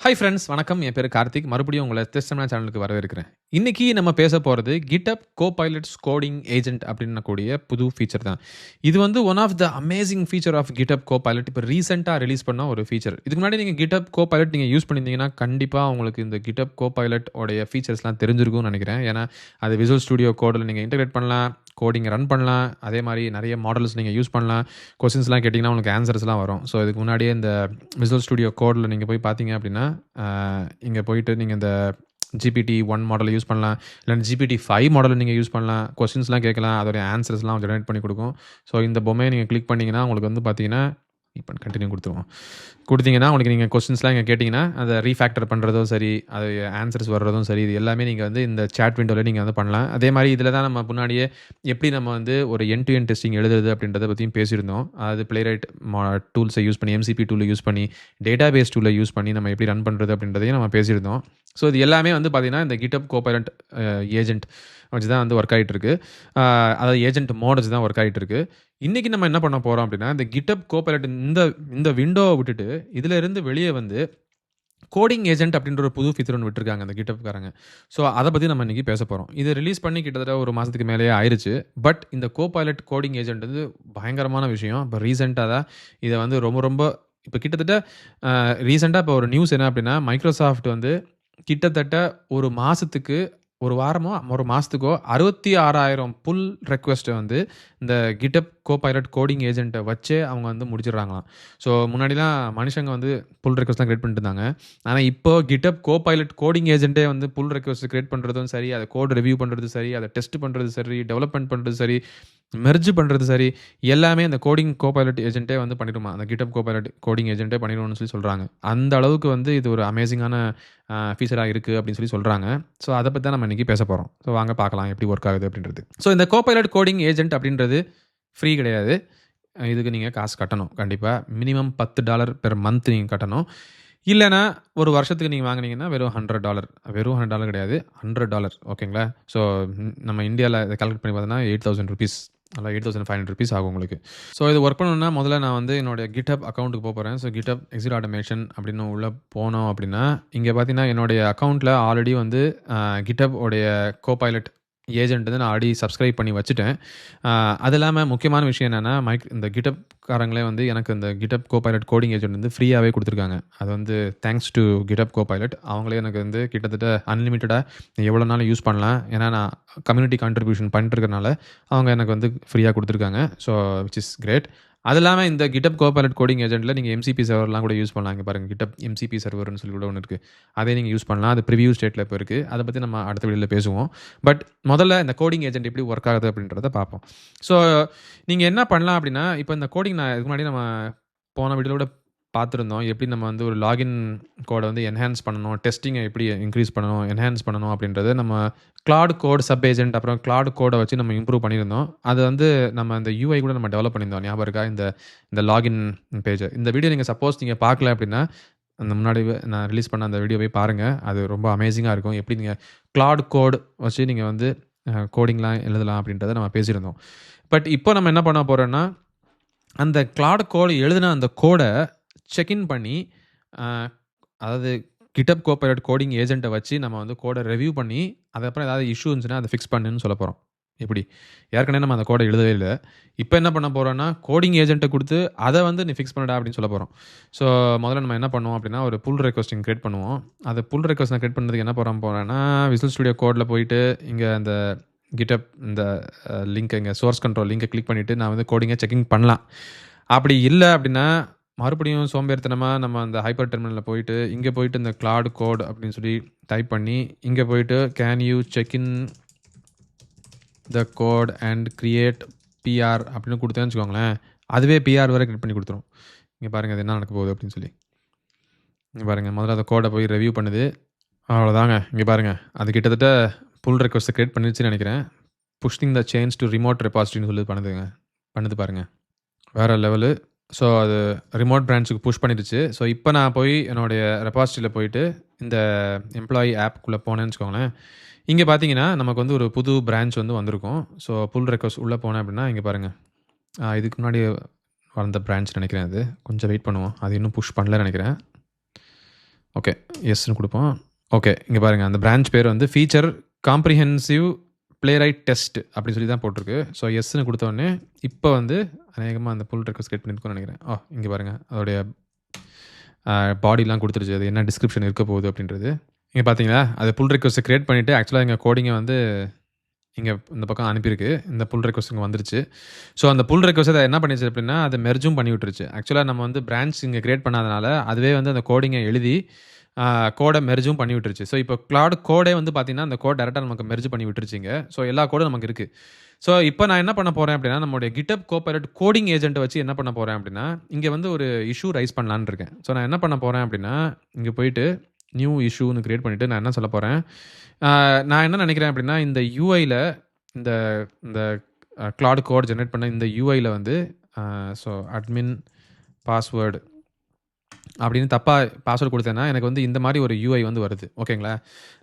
Hi friends வணக்கம். என் பேரு கார்த்திக். மறுபடியும் உங்கள டெஸ்டம்னா சேனலுக்கு வரவேற்கிறேன். இன்னைக்கு நம்ம பேசப் போறது GitHub Copilot கோடிங் ஏஜென்ட் அப்படின்னக்கூடிய புது ஃபீச்சர் தான். இது வந்து one of the amazing feature of GitHub Copilot. இப்ப ரீசென்ட்டா ரிலீஸ் பண்ண ஒரு ஃபீச்சர். இதுக்கு முன்னாடி நீங்க GitHub Copilot நீங்க யூஸ் பண்ணியிருந்தீங்கன்னா, கண்டிப்பா உங்களுக்கு இந்த GitHub Copilot உடைய ஃபீச்சர்ஸ்லாம் தெரிஞ்சிருக்கும்னு நெனைக்கிறேன். ஏன்னா, அது Visual Studio Codeல நீங்க இன்டகிரேட் பண்ணலாம், கோடிங் ரன் பண்ணலாம். அதே மாரி நெறைய மாடல்ஸ் நீங்க யூஸ் பண்ணலாம். கொஸ்டின்ஸ்லாம் கேட்டீங்கன்னா, உங்களுக்கு ஆன்சர்ஸ்லாம் வரும். ஸோ, இதுக்கு முன்னாடியே இந்த Visual Studio Codeல நீங்க போய் பார்த்தீங்க அப்படின்னா, இங்க போயிட்டு நீங்க இந்த GPT-1 மாடல யூஸ் பண்ணலாம். இல்லன்னா GPT-5 மாடல நீங்க யூஸ் பண்ணலாம். கொஸ்டின்ஸ்லாம் கேட்கலாம். அதோடைய ஆன்சர்ஸ்லாம் ஜெனரேட் பண்ணி குடுக்கும். ஸோ, இந்த பொம்மைய நீங்க கிளிக் பண்ணீங்கன்னா, உங்களுக்கு வந்து பார்த்தீங்கன்னா இப்ப கன்டின்யூ குடுத்துருவோம். குடுத்தீங்கன்னா, உங்களுக்கு நீங்க கொஸ்டின்ஸ்லாம் இங்க கேட்டீங்கன்னா, அத ரீஃபாக்டர் பண்றதும் சரி, அது ஆன்சர்ஸ் வர்றதும் சரி, இது எல்லாமே நீங்க வந்து இந்த சாட் விண்டோல நீங்க வந்து பண்ணலாம். அதே மாரி இதில தான் நம்ம முன்னாடியே எப்படி நம்ம வந்து ஒரு எண்ட் டு எண்ட் டெஸ்டிங் எழுதுறது அப்படின்றத பத்தியும் பேசியிருந்தோம். அதாவது Playwright டூல்ஸ யூஸ் பண்ணி, MCP டூல யூஸ் பண்ணி, டேட்டாபேஸ் டூல யூஸ் பண்ணி நம்ம எப்படி ரன் பண்றது அப்படின்றதையும் நம்ம பேசியிருந்தோம். ஸோ, இது எல்லாமே வந்து பார்த்தீங்கன்னா, இந்த GitHub Copilot ஏஜென்ட் வச்சு தான் வந்து வொர்க் ஆயிட்டு இருக்கு. அதாவது ஏஜென்ட் மோட் வச்சு தான் வொர்க் ஆயிட்டு இருக்கு. இன்னைக்கு நம்ம என்ன பண்ண போறோம் அப்படின்னா, இந்த GitHub Copilot இந்த விண்டோவ விட்டுட்டு, இதில இருந்து வெளிய வந்து கோடிங் ஏஜென்ட் அப்படின்ற ஒரு புது ஃபீச்சர் ஒண்ணு விட்டுருக்காங்க அந்த GitHubகாரங்க. ஸோ, அத பத்தி நம்ம இன்னைக்கு பேசப் போறோம். இத ரிலீஸ் பண்ணி கிட்டத்தட்ட ஒரு மாசத்துக்கு மேலேயே ஆயிருச்சு. பட் இந்த Copilot கோடிங் ஏஜென்ட் வந்து பயங்கரமான விஷயம். இப்ப ரீசென்ட்டா தான் இத வந்து ரொம்ப ரொம்ப இப்ப கிட்டத்தட்ட ரீசென்ட்டா இப்ப ஒரு நியூஸ் என்ன அப்படின்னா, Microsoft வந்து கிட்டத்தட்ட ஒரு மாசத்துக்கு, ஒரு வாரமோ, ஒரு மாசத்துக்கோ 66,000 புல் ரிக்வெஸ்ட்ட வந்து இந்த GitHub Copilot கோடிங் ஏஜென்ட்ட வச்சே அவங்க வந்து முடிச்சிடுறாங்களாம். ஸோ, முன்னாடிலாம் மனுஷங்க வந்து புல் ரிக்வெஸ்ட்லாம் கிரியேட் பண்ணிட்டு இருந்தாங்க. ஆனா, இப்போ GitHub Copilot கோடிங் ஏஜென்ட்டே வந்து புல் ரிக்வெஸ்ட் கிரியேட் பண்றதும் சரி, அத கோட் ரிவ்யூ பண்றது சரி, அத டெஸ்ட் பண்றது சரி, டெவலப்மென்ட் பண்றது சரி, மெர்ஜ் பண்றது சரி, எல்லாமே அந்த கோடிங் Copilot ஏஜென்ட்டே வந்து பண்ணிடுமா. அந்த GitHub Copilot கோடிங் ஏஜென்ட்டே பண்ணிடும்னு சொல்லி சொல்றாங்க. அந்த அளவுக்கு வந்து இது ஒரு அமேசிங்கான ஃபீச்சரா இருக்கு அப்படின்னு சொல்லி சொல்றாங்க. ஸோ, அத பத்தி தான் நம்ம இன்னைக்கு பேசப் போறோம். ஸோ, வாங்க பார்க்கலாம் எப்படி வொர்க் ஆகுது அப்படின்றது. ஸோ, இந்த Copilot கோடிங் ஏஜென்ட் அப்படின்றது ஃப்ரீ கிடையாது. இதுக்கு நீங்க காசு கட்டணும் கண்டிப்பா. மினிமம் $10 பெர் மந்த் நீங்க கட்டணும். இல்லன்னா, ஒரு வருஷத்துக்கு நீங்க வாங்குனீங்கன்னா வெறும் $100 வெறும் $100 கிடையாது. $100 ஓகேங்களா? ஸோ, நம்ம இந்தியால இத கால்குலேட் பண்ணி பார்த்தோம்னா ₹8,000 அல்ல ₹8,500 ஆகும் உங்களுக்கு. ஸோ, இது வொர்க் பண்ணணும்னா முதல்ல நான் வந்து என்னோட GitHub அக்கவுண்ட்க்கு போப்போறேன். ஸோ, GitHub எக்ஸிட் ஆட்டோமேஷன் அப்படின்னு உள்ள போனோம் அப்படின்னா, இங்க பார்த்தீங்கன்னா, என்னுடைய அக்கவுண்ட்ல ஆல்ரெடி வந்து GitHub உடைய Copilot ஏஜென்ட் வந்து நான் ஆல்ரெடி சப்ஸ்கிரைப் பண்ணி வச்சுட்டேன். அது இல்லாம முக்கியமான விஷயம் என்னன்னா, இந்த GitHubகாரங்களே வந்து எனக்கு இந்த GitHub Copilot கோடிங் ஏஜென்ட் வந்து ஃப்ரீயாவே குடுத்துருக்காங்க. அது வந்து தேங்க்ஸ் டூ GitHub Copilot. அவங்களே எனக்கு வந்து கிட்டத்தட்ட அன்லிமிட்டடா எவ்வளோ நாளும் யூஸ் பண்ணலாம். ஏன்னா, நான் கம்யூனிட்டி கான்ட்ரிபியூஷன் பண்ணிட்டு இருக்கறனால, அவங்க எனக்கு வந்து ஃப்ரீயா குடுத்துருக்காங்க. So, which is great. அது இல்லாம இந்த GitHub Copilot கோடிங் ஏஜென்ட்ல நீங்க MCP சர்வர்லாம் கூட யூஸ் பண்ணலாம். இங்க பாருங்க GitHub MCP சர்வர்ன்னு சொல்லி கூட ஒண்ணு இருக்கு. அதே நீங்க யூஸ் பண்ணலாம். அது பிரிவியூ ஸ்டேட்ல இப்ப இருக்கு. அத பத்தி நம்ம அடுத்த வீடியோல பேசுவோம். பட் முதல்ல இந்த கோடிங் ஏஜென்ட் எப்படி வொர்க் ஆகுது அப்படின்றத பார்ப்போம். ஸோ, நீங்க என்ன பண்ணலாம் அப்படின்னா, இப்ப இந்த கோடிங் நான் இதுக்கு முன்னாடி நம்ம போன வீடியோல கூட பார்த்திருந்தோம். எப்படி நம்ம வந்து ஒரு லாகின் கோட வந்து என்ஹான்ஸ் பண்ணணும், டெஸ்டிங்க எப்படி இன்கிரீஸ் பண்ணணும், என்ஹான்ஸ் பண்ணணும் அப்படின்றத நம்ம கிளாட் கோட் சப் ஏஜென்ட் அப்புறம் கிளாட் கோட வச்சு நம்ம இம்ப்ரூவ் பண்ணியிருந்தோம். அது வந்து நம்ம அந்த UI கூட நம்ம டெவலப் பண்ணியிருந்தோம். ஞாபகம் இருக்கா? இந்த லாகின் பேஜ. இந்த வீடியோ நீங்க சப்போஸ் நீங்க பார்க்கல அப்படின்னா, அந்த முன்னாடி நான் ரிலீஸ் பண்ண அந்த வீடியோ போய் பாருங்க. அது ரொம்ப அமேசிங்கா இருக்கும். எப்படி நீங்க கிளாட் கோட் வச்சு நீங்க வந்து கோடிங்லாம் எழுதலாம் அப்படின்றத நம்ம பேசியிருந்தோம். பட் இப்போ நம்ம என்ன பண்ண போறோம்னா, அந்த கிளாட் கோட் எழுதின அந்த கோட செக் இன் பண்ணி, அதாவது GitHub Copilot கோடிங் ஏஜென்ட்ட வச்சு நம்ம வந்து கோட ரிவ்யூ பண்ணி, அதுக்கப்புறம் ஏதாவது இஷ்யூ இருந்துச்சுன்னா அத ஃபிக்ஸ் பண்ணுன்னு சொல்லப் போறோம். எப்படி? ஏற்கனவே நம்ம அந்த கோட எழுதவே இல்ல. இப்ப என்ன பண்ண போறோம்னா, கோடிங் ஏஜென்ட்ட குடுத்து அத வந்து நீ ஃபிக்ஸ் பண்ணுடா அப்படின்னு சொல்லப் போறோம். ஸோ, முதல்ல நம்ம என்ன பண்ணுவோம் அப்படின்னா, ஒரு புல் ரிக்வெஸ்ட் கிரியேட் பண்ணுவோம். அந்த புல் ரிக்வெஸ்ட் கிரியேட் பண்றதுக்கு என்ன போறேன்னா, Visual Studio Codeல போயிட்டு இங்க அந்த GitHub இந்த லிங்க் இங்க சோர்ஸ் கண்ட்ரோல் லிங்க கிளிக் பண்ணிட்டு நான் வந்து கோடிங்க செக்கிங் பண்ணலாம். அப்படி இல்ல அப்படின்னா, மறுபடியும் சோம்பேறித்தனமா நம்ம அந்த ஹைப்பர் டெர்மினல்ல போயிட்டு, இங்க போயிட்டு இந்த கிளாட் கோட் அப்படின்னு சொல்லி டைப் பண்ணி, இங்க போயிட்டு can you check in the code and create PR அப்படின்னு குடுத்தேன்னு வச்சுக்கோங்களேன், அதுவே PR வேற கிரியேட் பண்ணி குடுத்துரும். இங்க பாருங்க அது என்ன நடக்க போகுது அப்படின்னு சொல்லி. இங்க பாருங்க முதல்ல அந்த கோட போய் ரிவ்யூ பண்ணுது. அவ்வளோதாங்க. இங்க பாருங்க. அது கிட்டத்தட்ட புல் ரிக்வெஸ்ட்ட கிரியேட் பண்ணிருச்சுன்னு நெனைக்கிறேன். புஷ்டிங் த சேஞ்ச் டூ ரிமோட் ரெபாசிட்டரின்னு சொல்லி பண்ணுது பாருங்க. வேற லெவலு. ஸோ, அது ரிமோட் பிரான்ச்சுக்கு புஷ் பண்ணிடுச்சு. ஸோ, இப்ப நான் போய் என்னுடைய ரெபாசிட்டரியில போயிட்டு இந்த எம்ப்ளாயி ஆப்க்குள்ள போனேன்னு வச்சுக்கோங்களேன், இங்க பார்த்தீங்கன்னா, நமக்கு வந்து ஒரு புது பிரான்ச் வந்து வந்திருக்கும். ஸோ, புல் ரிக்வெஸ்ட் உள்ள போனேன் அப்படின்னா, இங்க பாருங்க. இதுக்கு முன்னாடி வந்த பிரான்ச் நெனைக்கிறேன் அது. கொஞ்சம் வெயிட் பண்ணுவோம். அது இன்னும் புஷ் பண்ணலன்னு நெனைக்கிறேன். ஓகே. எஸ்ன்னு குடுப்போம். ஓகே. இங்க பாருங்க. அந்த பிரான்ச் பேர் வந்து ஃபீச்சர் காம்ப்ரிஹென்சிவ் பிளேரைட் டெஸ்ட் அப்படின்னு சொல்லி தான் போட்டிருக்கு. ஸோ எஸ்ன்னு குடுத்த உடனே, இப்போ வந்து அநேகமா அந்த புல் ரிக்வெஸ்ட் கிரியேட் பண்ணியிருக்கும்னு நெனைக்கிறேன். இங்க பாருங்க. அதோடைய பாடிலாம் குடுத்துருச்சு. அது என்ன டிஸ்கிரிப்ஷன் இருக்க போகுது அப்படின்றது. இங்க பார்த்தீங்களா? அது புல் ரிக்வெஸ்ட்ட கிரியேட் பண்ணிட்டு, ஆக்சுவலா எங்க கோடிங்க வந்து இங்க இந்த பக்கம் அனுப்பியிருக்கு. இந்த புல் ரிக்வெஸ்ட் இங்க வந்துருச்சு. ஸோ அந்த புல் ரிக்வெஸ்ட்ட என்ன பண்ணிருச்சு அப்படின்னா, அத மெர்ஜும் பண்ணி விட்டுருச்சு. ஆக்சுவலா நம்ம வந்து பிரான்ச் இங்க கிரியேட் பண்ணாதனால, அதுவே வந்து அந்த கோடிங்க எழுதி கோட மெர்ஜும் பண்ணி விட்டுருச்சு. ஸோ இப்போ கிளாட் கோடே வந்து பார்த்தீங்கன்னா, அந்த கோட் டைரக்ட்டா நமக்கு மெர்ஜ் பண்ணி விட்டுருச்சு இங்க. ஸோ எல்லா கோடும் நமக்கு இருக்கு. ஸோ இப்போ நான் என்ன பண்ண போறேன் அப்படின்னா, நம்முடைய GitHub Copilot கோடிங் ஏஜென்ட்ட வச்சு என்ன பண்ண போறேன் அப்படின்னா, இங்க வந்து ஒரு இஷ்யூ ரைஸ் பண்ணலான்னு இருக்கேன். ஸோ நான் என்ன பண்ண போறேன் அப்படின்னா, இங்க போயிட்டு நியூ இஷ்யூன்னு கிரியேட் பண்ணிட்டு நான் என்ன சொல்ல போறேன், நான் என்ன நினைக்கிறேன் அப்படின்னா, இந்த UIல இந்த இந்த கிளாட் கோட் ஜெனரேட் பண்ண இந்த UIல வந்து ஸோ அட்மின் பாஸ்வேர்ட் அப்படின்னு தப்பா பாஸ்வேர்ட் குடுத்தேன்னா, எனக்கு வந்து இந்த மாரி ஒரு UI வந்து வருது. ஓகேங்களா?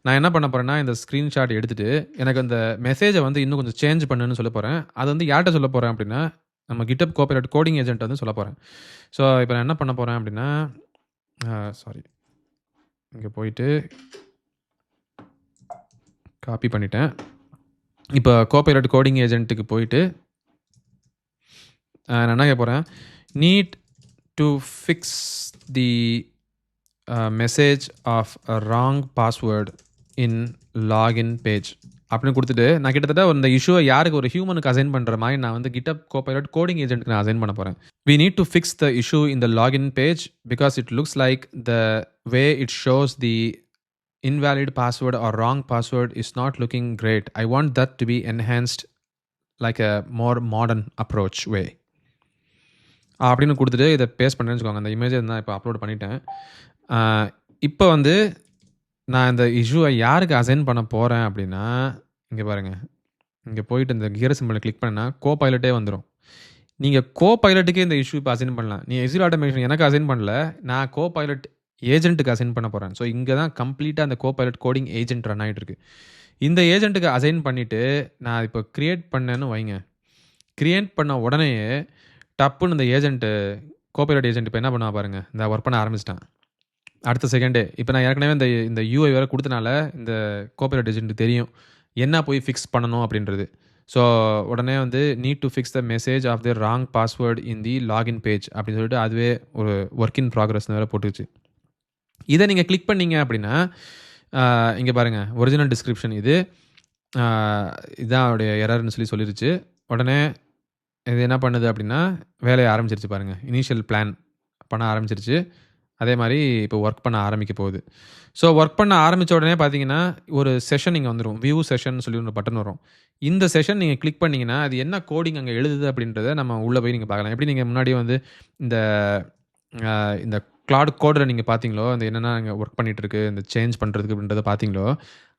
நான் என்ன பண்ண போறேன்னா, இந்த ஸ்கிரீன்ஷாட் எடுத்துட்டு, எனக்கு அந்த மெசேஜ வந்து இன்னும் கொஞ்சம் சேஞ்ச் பண்ணுன்னு சொல்லப் போறேன். அது வந்து யார்ட்ட சொல்லப் போறேன் அப்படின்னா, நம்ம GitHub Copilot கோடிங் ஏஜென்ட்ட வந்து சொல்லப் போறேன். ஸோ இப்போ நான் என்ன பண்ண போறேன் அப்படின்னா, சாரி. இங்க போயிட்டு காப்பி பண்ணிட்டேன். இப்போ Copilot கோடிங் ஏஜென்ட்க்கு போயிட்டு, நான் என்ன கேட்க போறேன், need to fix the message of a wrong password in login page அப்படின்னு குடுத்துட்டு, நான் கிட்டத்தட்ட இந்த இஷ்யூவ யாருக்கு ஒரு ஹியூமனுக்கு அசைன் பண்ற மாரி நான் வந்து GitHub Copilot கோடிங் ஏஜென்ட்க்கு நான் அசைன் பண்ண போறேன். We need to fix the issue in the login page because it looks like the way it shows the invalid password or wrong password is not looking great. I want that to be enhanced like a more modern approach way. அப்படின்னு குடுத்துட்டு இத paste பண்ணேன்னு வச்சுக்கோங்க. அந்த இமேஜ நான் இப்போ upload பண்ணிட்டேன். இப்போ வந்து நான் இந்த இஷ்யூவ யாருக்கு அசைன் பண்ண போறேன் அப்படின்னா, இங்க பாருங்க. இங்க போயிட்டு இந்த கியர் சிம்பல கிளிக் பண்ணா கோபைலட்டே வந்துரும். நீங்க கோபைலட்டுக்கே இந்த இஷ்யூ இப்போ அசைன் பண்ணலாம். நீ எக்ஸில் ஆட்டோமேஷன் எனக்கு அசைன் பண்ணல. நான் கோபைலட் ஏஜென்ட்க்கு அசைன் பண்ண போறேன். ஸோ இங்க தான் கம்ப்ளீட்டா அந்த Copilot கோடிங் ஏஜென்ட் ரன் ஆயிட்டு இருக்கு. இந்த ஏஜென்ட்க்கு அசைன் பண்ணிட்டு, நான் இப்போ கிரியேட் பண்ணேன்னு வைங்க. கிரியேட் பண்ண உடனேயே டப்புன்னு இந்த ஏஜென்ட் Copilot ஏஜென்ட் இப்போ என்ன பண்ணுவான் பாருங்க. இந்த வொர்க் பண்ண ஆரம்பிச்சுட்டான். அடுத்த செகண்டே. இப்போ நான் ஏற்கனவே இந்த UI வேற குடுத்தனால, இந்த Copilot ஏஜென்ட்க்கு தெரியும். என்ன போய் ஃபிக்ஸ் பண்ணணும் அப்படின்றது. ஸோ உடனே வந்து need to fix the message of the wrong password in the login page அப்படின்னு சொல்லிட்டு அதுவே ஒரு வொர்க் இன் ப்ராக்ரஸ்னு வேற போட்டுருச்சு. இத நீங்க கிளிக் பண்ணீங்க அப்படின்னா, இங்க பாருங்க ஒரிஜினல் டிஸ்கிரிப்ஷன் இது. இதான் அதோடைய எரர்ன்னு சொல்லிருச்சு. உடனே இது என்ன பண்ணுது அப்படின்னா, வேலைய ஆரம்பிச்சிருச்சு பாருங்க. இனிஷியல் பிளான் பண்ண ஆரம்பிச்சிருச்சு. அதே மாரி இப்போ வொர்க் பண்ண ஆரம்பிக்க போகுது. ஸோ வொர்க் பண்ண ஆரம்பிச்ச உடனே பார்த்தீங்கன்னா, ஒரு செஷன் இங்க வந்துரும். வியூ செஷன் சொல்லி ஒரு பட்டன் வரும். இந்த செஷன் நீங்க கிளிக் பண்ணீங்கன்னா, அது என்ன கோடிங் அங்க எழுதுது அப்படின்றத நம்ம உள்ள போய் நீங்க பார்க்கலாம். எப்படி நீங்க முன்னாடியே வந்து இந்த இந்த கிளாட் கோட்ல நீங்க பார்த்தீங்களோ, அந்த என்னென்ன அங்க வொர்க் பண்ணிட்டு இருக்கு, இந்த சேஞ்ச் பண்றதுக்கு அப்படின்றத பார்த்தீங்களோ,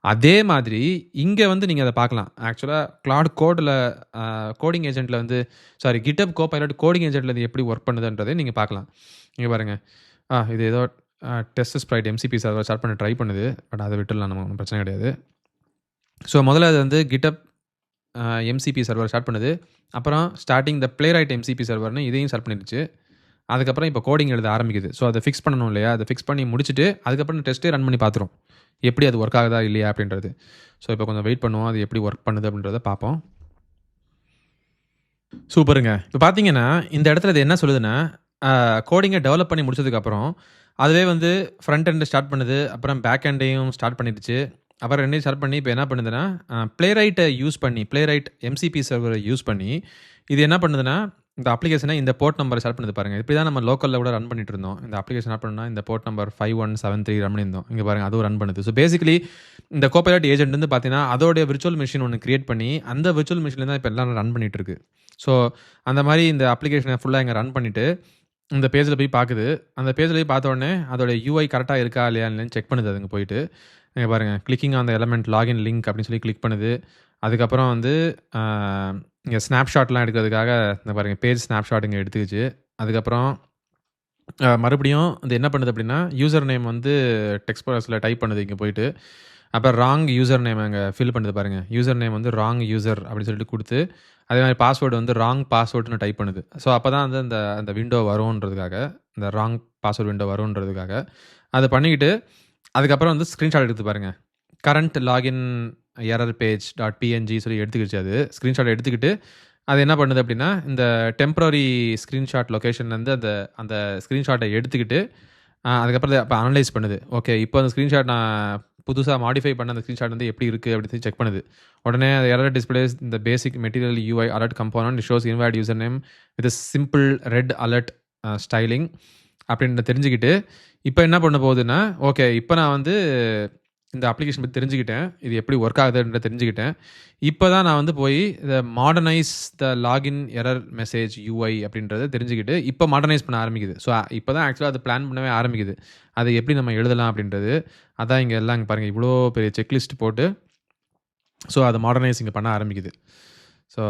அதே மாதிரி இங்க வந்து நீங்க அத பார்க்கலாம். ஆக்சுவலா கிளாட் கோட்ல கோடிங் ஏஜென்ட்ல வந்து GitHub Copilot கோடிங் ஏஜென்ட்ல இது எப்படி வொர்க் பண்ணுதுன்றதை நீங்க பார்க்கலாம். இங்க பாருங்க. இது ஏதோ test Sprite MCP server start பண்ண ட்ரை பண்ணுது. பட் அத விட்டுடலாம், நம்ம ஒண்ணும் பிரச்சனை கிடையாது. ஸோ முதல்ல அது வந்து GitHub MCP சர்வர் ஸ்டார்ட் பண்ணுது. அப்புறம் ஸ்டார்ட்டிங் த பிளேரைட் MCP சர்வர்னு இதையும் ஸ்டார்ட் பண்ணிருச்சு. அதுக்கப்புறம் இப்போ கோடிங் எழுத ஆரம்பிக்குது. ஸோ அத ஃபிக்ஸ் பண்ணணும் இல்லையா? அத ஃபிக்ஸ் பண்ணி முடிச்சுட்டு, அதுக்கப்புறம் டெஸ்ட்டே ரன் பண்ணி பார்த்துரும். எப்படி அது வொர்க் ஆகுதா இல்லையா அப்படின்றது. ஸோ இப்போ கொஞ்சம் வெயிட் பண்ணுவோம். அது எப்படி வொர்க் பண்ணுது அப்படின்றத பார்ப்போம். சூப்பருங்க. இப்போ பார்த்தீங்கன்னா, இந்த இடத்துல இது என்ன சொல்லுதுன்னா, கோடிங்க டெவலப் பண்ணி முடிச்சதுக்கப்புறம், அதுவே வந்து ஃப்ரண்ட் எண்ட் ஸ்டார்ட் பண்ணுது. அப்புறம் பேக் எண்டையும் ஸ்டார்ட் பண்ணிடுச்சு. அப்புறம் 2யும் ஸ்டார்ட் பண்ணி இப்போ என்ன பண்ணுதுன்னா, பிளேரைட்ட யூஸ் பண்ணி, பிளேரைட் MCP சர்வர யூஸ் பண்ணி, இது என்ன பண்ணுதுன்னா, இந்த அப்ளிகேஷன இந்த போர்ட் நம்பர ஸ்டார்ட் பண்ணுது பாருங்க. இப்படி தான் நம்ம லோக்கல்ல கூட ரன் பண்ணிட்டு இருந்தோம். இந்த அப்ளிகேஷன் ஸ்டார்ட் பண்ணா இந்த போர்ட் நம்பர் 5173 ரன் பண்ணியிருந்தோம். இங்க பாருங்க அதுவும் ரன் பண்ணுது. ஸோ பேசிக்கலி இந்த Copilot ஏஜென்ட் வந்து பார்த்தீங்கன்னா, அதோடைய விர்ச்சுவல் மெஷின் ஒண்ணு கிரியேட் பண்ணி, அந்த விர்ச்சுவல் மெஷின்ல தான் இப்போ எல்லாம் ரன் பண்ணிட்டு இருக்கு. ஸோ அந்த மாரி இந்த அப்ளிகேஷன ஃபுல்லா இங்க ரன் பண்ணிட்டு, இந்த பேஜ்ல போய் பார்க்குது. அந்த பேஜ்ல போய் பார்த்த உடனே அதோட UI கரெக்ட்டா இருக்கா இல்லையான்னு செக் பண்ணுது. அது அங்க போயிட்டு. இங்க பாருங்க clicking on the element login link அப்படின்னு சொல்லி கிளிக் பண்ணுது. அதுக்கப்புறம் வந்து இங்க ஸ்னாப்ஷாட்லாம் எடுக்கிறதுக்காக இந்த பாருங்க பேஜ் ஸ்னாப்ஷாட் இங்க எடுத்துக்கிச்சு. அதுக்கப்புறம் மறுபடியும் இது என்ன பண்ணுது அப்படின்னா, யூசர் நேம் வந்து டெக்ஸ்ட் பாக்ஸ்ல டைப் பண்ணுது இங்க போயிட்டு. அப்புறம் ராங் யூசர் நேம் அங்க ஃபில் பண்ணுது பாருங்க. யூசர் நேம் வந்து ராங் யூசர் அப்படின்னு சொல்லிட்டு குடுத்து, அதே மாரி பாஸ்வேர்ட் வந்து ராங் பாஸ்வேர்ட்ன்னு டைப் பண்ணுது. ஸோ அப்பதான் வந்து அந்த விண்டோ வரும்ன்றதுக்காக, இந்த ராங் பாஸ்வேர்ட் விண்டோ வரும்ன்றதுக்காக, அத பண்ணிக்கிட்டு, அதுக்கப்புறம் வந்து ஸ்க்ரீன்ஷாட் எடுத்து பாருங்க. Current login error page dot PNG சொல்லி எடுத்துக்கிச்சு அது. ஸ்க்ரீன்ஷாட் எடுத்துக்கிட்டு, அது என்ன பண்ணுது அப்படின்னா, இந்த டெம்பரரி ஸ்க்ரீன்ஷாட் லொகேஷன்லேருந்து அந்த அந்த ஸ்க்ரீன்ஷாட்ட எடுத்துக்கிட்டு, அதுக்கப்புறம் அப்ப அனலைஸ் பண்ணுது. ஓகே, இப்போ அந்த ஸ்க்ரீன்ஷாட் நான் புதுசா மாடிஃபை பண்ண அந்த ஸ்க்ரீன்ஷாட் வந்து எப்படி இருக்கு அப்படின்னு சொல்லி செக் பண்ணுது. உடனே எரர் டிஸ்ப்ளேஸ் இந்த பேசிக் material UI alert component shows invalid user name with simple red alert styling அப்படின்னு தெரிஞ்சுக்கிட்டு, இப்போ என்ன பண்ண போகுதுன்னா, ஓகே இப்போ நான் வந்து இந்த அப்ளிகேஷன் பத்தி தெரிஞ்சுக்கிட்டேன். இது எப்படி ஒர்க் ஆகுதுன்றத தெரிஞ்சுக்கிட்டேன். இப்போ தான் நான் வந்து போய் இத மாடர்னைஸ் த லாகின் எரர் மெசேஜ் யூஐ அப்படின்றத தெரிஞ்சுக்கிட்டு, இப்போ மாடர்னைஸ் பண்ண ஆரம்பிக்குது. ஸோ இப்போ தான் ஆக்சுவலா அது பிளான் பண்ணவே ஆரம்பிக்குது. அதை எப்படி நம்ம எழுதலாம் அப்படின்றது. அதான் இங்க எல்லாம் இங்க பாருங்க இவ்வளோ பெரிய செக்லிஸ்ட் போட்டு, ஸோ அத மாடர்னைஸ் இங்க பண்ண ஆரம்பிக்குது. ஸோ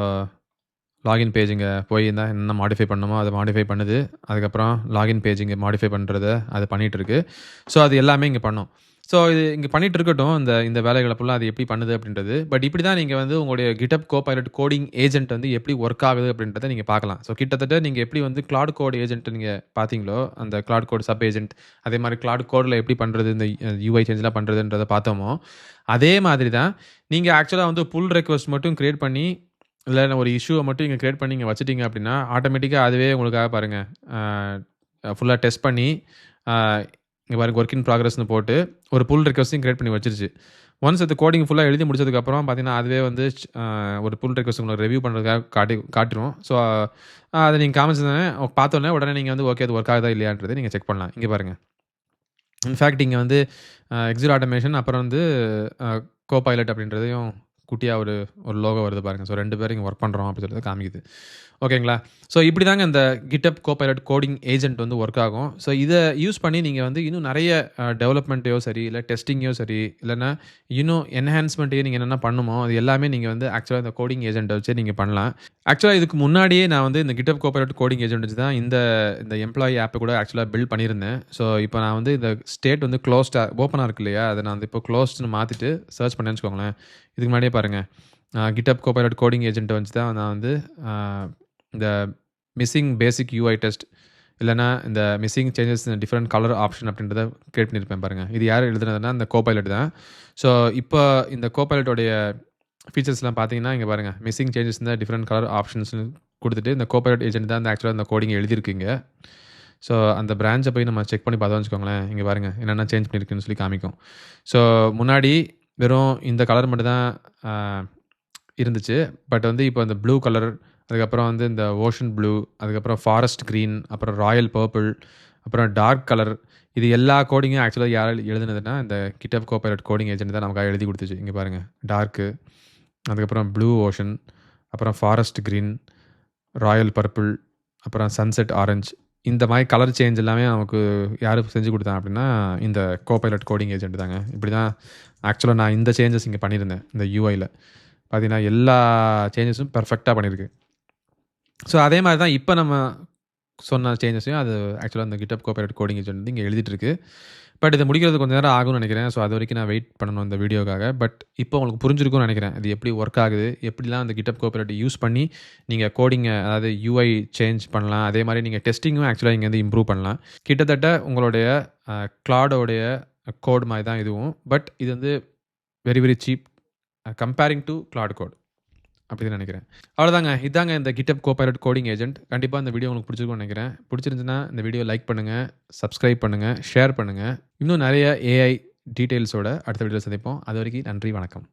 லாகின் பேஜ் இங்க போய் என்ன மாடிஃபை பண்ணணுமோ அத மாடிஃபை பண்ணுது. அதுக்கப்புறம் லாகின் பேஜ் இங்க மாடிஃபை பண்றத அது பண்ணிட்டு இருக்கு. ஸோ அது எல்லாமே இங்க பண்ணும். ஸோ இது இங்க பண்ணிட்டு இருக்கட்டும். இந்த வேலைகள ஃபுல்லா அது எப்படி பண்ணுது அப்படின்றது. பட் இப்படி தான் நீங்க வந்து உங்களுடைய GitHub Copilot கோடிங் ஏஜென்ட் வந்து எப்படி ஒர்க் ஆகுது அப்படின்றத நீங்க பார்க்கலாம். ஸோ கிட்டத்தட்ட நீங்க எப்படி வந்து கிளவுட் கோட் ஏஜென்ட் நீங்க பார்த்தீங்களோ, அந்த கிளவுட் கோட் சப் ஏஜென்ட் அதே மாரி கிளவுட் கோட்ல எப்படி பண்றது இந்த யூஐ சேஞ்ச்லாம் பண்றதுன்றத பார்த்தோமோ, அதே மாதிரி தான் நீங்க ஆக்சுவலா வந்து புல் ரிக்வெஸ்ட் மட்டும் கிரியேட் பண்ணி, இல்ல ஒரு இஷ்யூவ மட்டும் நீங்க கிரியேட் பண்ணி இங்க வச்சுட்டீங்க அப்படின்னா, ஆட்டோமேட்டிக்கா அதுவே உங்களுக்காக பாருங்க, ஃபுல்லா டெஸ்ட் பண்ணி, அ இங்க பாருங்க வொர்க் இன் ப்ராக்ரஸ்ன்னு போட்டு, ஒரு புல் ரிக்வெஸ்ட்டையும் கிரியேட் பண்ணி வச்சுருச்சு. ஒன்ஸ் அது கோடிங் ஃபுல்லா எழுதி முடிச்சதுக்கப்புறம் பார்த்தீங்கன்னா, அதுவே வந்து ஒரு புல் ரிக்வெஸ்ட் உங்களுக்கு ரிவ்யூ பண்ணுறதுக்காக காட்டிரும். ஸோ அத நீங்க காமிச்சோனே பார்த்தோனே உடனே நீங்க வந்து ஓகே அது ஒர்க் ஆகுதா இல்லையான்றத நீங்க செக் பண்ணலாம். இங்க பாருங்க. இன்ஃபேக்ட் இங்க வந்து எக்ஸிட் ஆட்டோமேஷன் அப்புறம் வந்து கோபைலட் அப்படின்றதையும் குட்டியா ஒரு லோகோ வருது பாருங்க. ஸோ 2 பேரும் இங்க ஒர்க் பண்றோம் அப்படின்னு சொல்லிட்டு காமிக்குது. ஓகேங்களா? ஸோ இப்படி தாங்க இந்த GitHub Copilot கோடிங் ஏஜென்ட் வந்து ஒர்க் ஆகும். ஸோ இத யூஸ் பண்ணி நீங்க வந்து இன்னும் நெறைய டெவலப்மெண்ட்டையோ சரி, இல்ல டெஸ்டிங்கையோ சரி, இல்லன்னா இன்னும் என்ஹான்ஸ்மென்ட்டையும் நீங்க என்னென்ன பண்ணணுமோ, அது எல்லாமே நீங்க வந்து ஆக்சுவலா இந்த கோடிங் ஏஜென்ட்ட வச்சு நீங்க பண்ணலாம். ஆக்சுவலா இதுக்கு முன்னாடியே நான் வந்து இந்த GitHub Copilot கோடிங் ஏஜென்ட் வச்சு தான் இந்த எம்ப்ளாயி ஆப்ப கூட ஆக்சுவலா பில்ட் பண்ணியிருந்தேன். ஸோ இப்போ நான் வந்து இந்த ஸ்டேட் வந்து ஓப்பனா இருக்கு இல்லையா? அத நான் வந்து இப்போ க்ளோஸ்ட்ன்னு மாத்திட்டு சர்ச் பண்ணேன்னு வச்சுக்கோங்களேன். இதுக்கு முன்னாடியே பாருங்க. GitHub Copilot கோடிங் ஏஜென்ட்ட வச்சு தான் நான் வந்து இந்த மிஸ்ஸிங் பேசிக் யூஐ டெஸ்ட் இல்லன்னா இந்த missing changes in different colour option அப்படின்றத கிரியேட் பண்ணியிருப்பேன் பாருங்க. இது யார் எழுதுனதுன்னா இந்த கோபைலட் தான். ஸோ இப்போ இந்த கோபைலட்டோடைய ஃபீச்சர்ஸ்லாம் பார்த்தீங்கன்னா, இங்க பாருங்க மிஸ்ஸிங் சேஞ்சஸ் இந்த டிஃபரெண்ட் கலர் ஆப்ஷன்ஸ்னு குடுத்துட்டு, இந்த கோபைலட் ஏஜென்ட் தான் ஆக்சுவலா இந்த கோடிங் எழுதியிருக்குங்க. ஸோ அந்த பிரான்ச்ச போய் நம்ம செக் பண்ணி பார்த்தோம்னு வச்சுக்கோங்களேன். இங்க பாருங்க என்னென்ன சேஞ்ச் பண்ணியிருக்குன்னு சொல்லி காமிக்கும். ஸோ முன்னாடி வெறும் இந்த கலர் மட்டும் தான் இருந்துச்சு. பட் வந்து இப்போ இந்த ப்ளூ கலர், அதுக்கப்புறம் வந்து இந்த ஓஷன் ப்ளூ, அதுக்கப்புறம் ஃபாரஸ்ட் கிரீன், அப்புறம் ராயல் பர்பிள், அப்புறம் டார்க் கலர், இது எல்லா கோடிங்கும் ஆக்சுவலா யார் எழுதுனதுன்னா, இந்த GitHub Copilot கோடிங் ஏஜென்ட் தான் நமக்காக எழுதி குடுத்துச்சு. இங்க பாருங்க. டார்க்கு, அதுக்கப்புறம் ப்ளூ ஓஷன், அப்புறம் ஃபாரஸ்ட் கிரீன், ராயல் பர்பிள், அப்புறம் சன்செட் ஆரஞ்ச், இந்த மாரி கலர் சேஞ்ச் எல்லாமே நமக்கு யாரு செஞ்சு குடுத்தா அப்படின்னா, இந்த Copilot கோடிங் ஏஜென்ட் தாங்க. இப்படி தான் ஆக்சுவலா நான் இந்த சேஞ்சஸ் இங்க பண்ணியிருந்தேன். இந்த யூஐல. பார்த்தீங்கன்னா, எல்லா சேஞ்சஸும் பெர்ஃபெக்ட்டா பண்ணியிருக்கு. ஸோ அதே மாரி தான் இப்ப நம்ம சொன்ன சேஞ்சஸையும் அது ஆக்சுவலா இந்த GitHub Copilot கோடிங் ஏஜென்ட் வந்து இங்க எழுதிட்டு இருக்கு. பட் இத முடிக்கிறது கொஞ்சம் நேரம் ஆகும்னு நெனைக்கிறேன். ஸோ அதுவரைக்கும் நான் வெயிட் பண்ணணும் இந்த வீடியோக்காக. பட் இப்போ உங்களுக்கு புரிஞ்சிருக்கும்னு நெனைக்கிறேன். இது எப்படி ஒர்க் ஆகுது? எப்படிலாம் அந்த GitHub Copilot யூஸ் பண்ணி நீங்க அதாவது யூஐ சேஞ்ச் பண்ணலாம். அதே மாரி நீங்க டெஸ்டிங்கும் ஆக்சுவலா இங்க வந்து இம்ப்ரூவ் பண்ணலாம். கிட்டத்தட்ட உங்களுடைய கிளாடோடைய கோட் மாரி தான் இதுவும். பட் இது வந்து very very cheap comparing to cloud code. அப்படின்னு நெனைக்கிறேன். அவ்வளோதாங்க. இதாங்க இந்த GitHub Copilot கோடிங் ஏஜென்ட். கண்டிப்பா இந்த வீடியோ உங்களுக்கு பிடிச்சிருக்கும்னு நெனைக்கிறேன். பிடிச்சிருந்துச்சுன்னா இந்த வீடியோ லைக் பண்ணுங்க, சப்ஸ்கிரைப் பண்ணுங்க, ஷேர் பண்ணுங்க. இன்னும் நெறைய ஏஐ டீட்டெயில்ஸோட அடுத்த வீடியோல சந்திப்போம். அதுவரைக்கும் நன்றி, வணக்கம்.